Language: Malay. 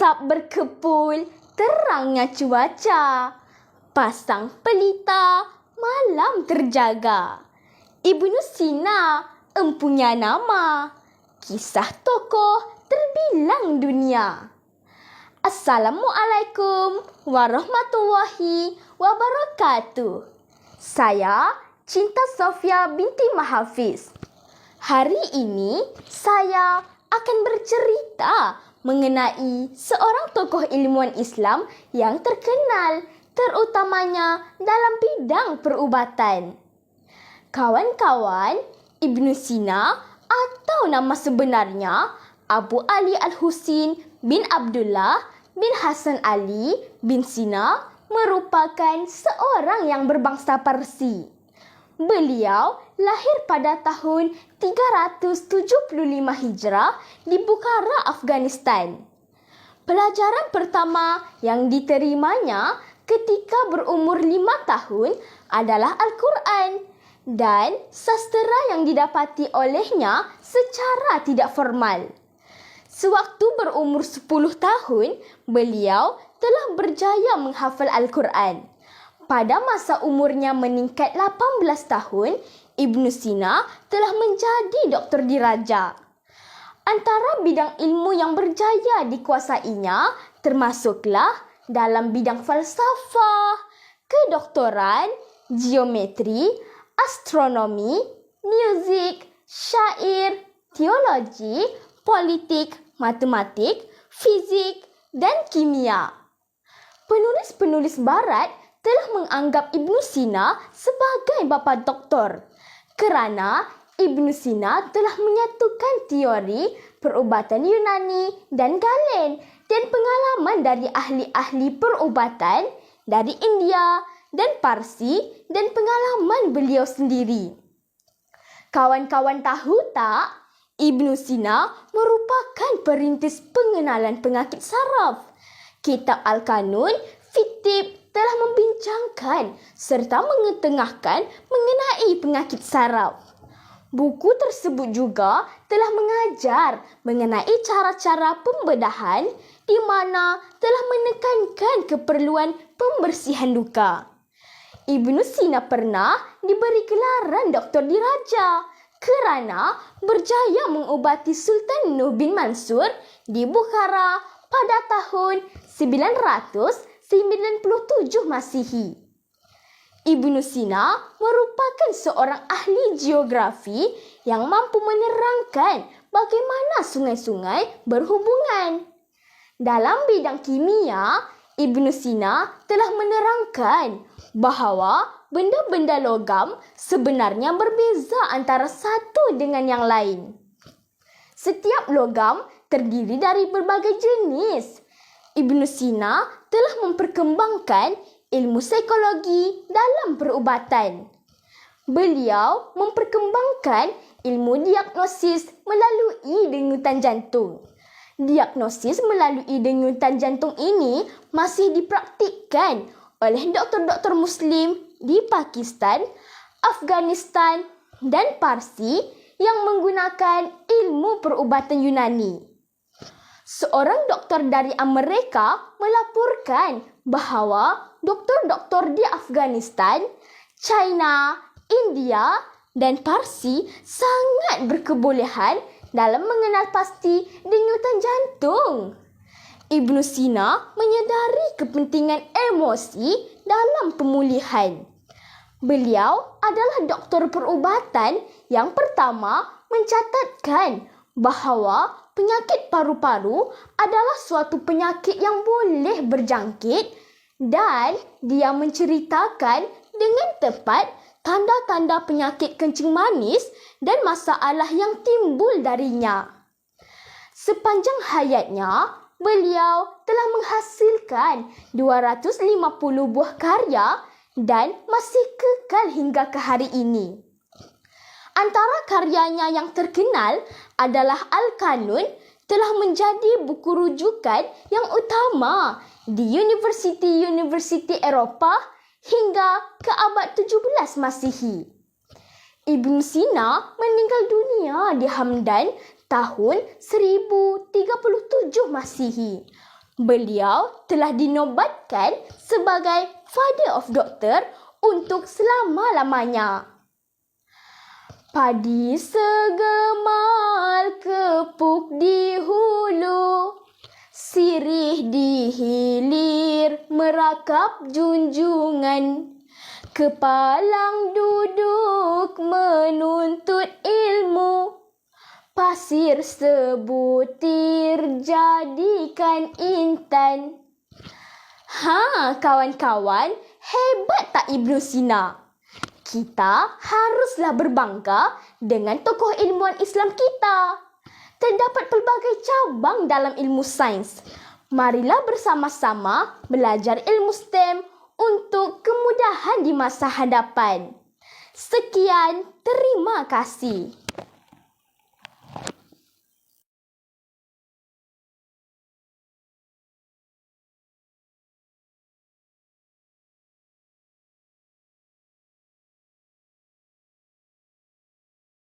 Asap berkepul, terangnya cuaca. Pasang pelita, malam terjaga. Ibnu Sina, empunya nama. Kisah tokoh terbilang dunia. Assalamualaikum warahmatullahi wabarakatuh. Saya Cinta Sofia binti Mahafiz. Hari ini saya akan bercerita mengenai seorang tokoh ilmuwan Islam yang terkenal, terutamanya dalam bidang perubatan. Kawan-kawan, Ibnu Sina atau nama sebenarnya Abu Ali Al-Husin bin Abdullah bin Hasan Ali bin Sina merupakan seorang yang berbangsa Parsi. Beliau lahir pada tahun 375 Hijrah di Bukhara, Afghanistan. Pelajaran pertama yang diterimanya ketika berumur 5 tahun adalah Al-Quran dan sastera yang didapati olehnya secara tidak formal. Sewaktu berumur 10 tahun, beliau telah berjaya menghafal Al-Quran. Pada masa umurnya meningkat 18 tahun, Ibnu Sina telah menjadi doktor diraja. Antara bidang ilmu yang berjaya dikuasainya termasuklah dalam bidang falsafah, kedoktoran, geometri, astronomi, musik, syair, teologi, politik, matematik, fizik, dan kimia. Penulis-penulis barat telah menganggap Ibnu Sina sebagai bapa doktor kerana Ibnu Sina telah menyatukan teori perubatan Yunani dan Galen dan pengalaman dari ahli-ahli perubatan dari India dan Parsi dan pengalaman beliau sendiri. Kawan-kawan tahu tak, Ibnu Sina merupakan perintis pengenalan penyakit saraf. Kitab Al-Qanun, Fittib telah membincangkan serta mengetengahkan mengenai penyakit saraf. Buku tersebut juga telah mengajar mengenai cara-cara pembedahan di mana telah menekankan keperluan pembersihan luka. Ibnu Sina pernah diberi gelaran doktor diraja kerana berjaya mengubati Sultan Nuh bin Mansur di Bukhara pada tahun 997 Masihi. Ibnu Sina merupakan seorang ahli geografi yang mampu menerangkan bagaimana sungai-sungai berhubungan. Dalam bidang kimia, Ibnu Sina telah menerangkan bahawa benda-benda logam sebenarnya berbeza antara satu dengan yang lain. Setiap logam terdiri dari berbagai jenis. Ibnu Sina telah memperkembangkan ilmu psikologi dalam perubatan. Beliau memperkembangkan ilmu diagnosis melalui denyutan jantung. Diagnosis melalui denyutan jantung ini masih dipraktikkan oleh doktor-doktor Muslim di Pakistan, Afghanistan dan Parsi yang menggunakan ilmu perubatan Yunani. Seorang doktor dari Amerika melaporkan bahawa doktor-doktor di Afghanistan, China, India dan Parsi sangat berkebolehan dalam mengenal pasti denyutan jantung. Ibnu Sina menyedari kepentingan emosi dalam pemulihan. Beliau adalah doktor perubatan yang pertama mencatatkan bahawa penyakit paru-paru adalah suatu penyakit yang boleh berjangkit dan dia menceritakan dengan tepat tanda-tanda penyakit kencing manis dan masalah yang timbul darinya. Sepanjang hayatnya, beliau telah menghasilkan 250 buah karya dan masih kekal hingga ke hari ini. Antara karyanya yang terkenal adalah Al-Qanun telah menjadi buku rujukan yang utama di universiti-universiti Eropah hingga ke abad 17 Masihi. Ibnu Sina meninggal dunia di Hamdan tahun 1037 Masihi. Beliau telah dinobatkan sebagai Father of Doctor untuk selama-lamanya. Padi segemal kepuk di hulu, sirih di hilir merakap junjungan. Kepalang duduk menuntut ilmu, pasir sebutir jadikan intan. Kawan-kawan, hebat tak Ibnu Sina? Kita haruslah berbangga dengan tokoh ilmuwan Islam kita. Terdapat pelbagai cabang dalam ilmu sains. Marilah bersama-sama belajar ilmu STEM untuk kemudahan di masa hadapan. Sekian, terima kasih.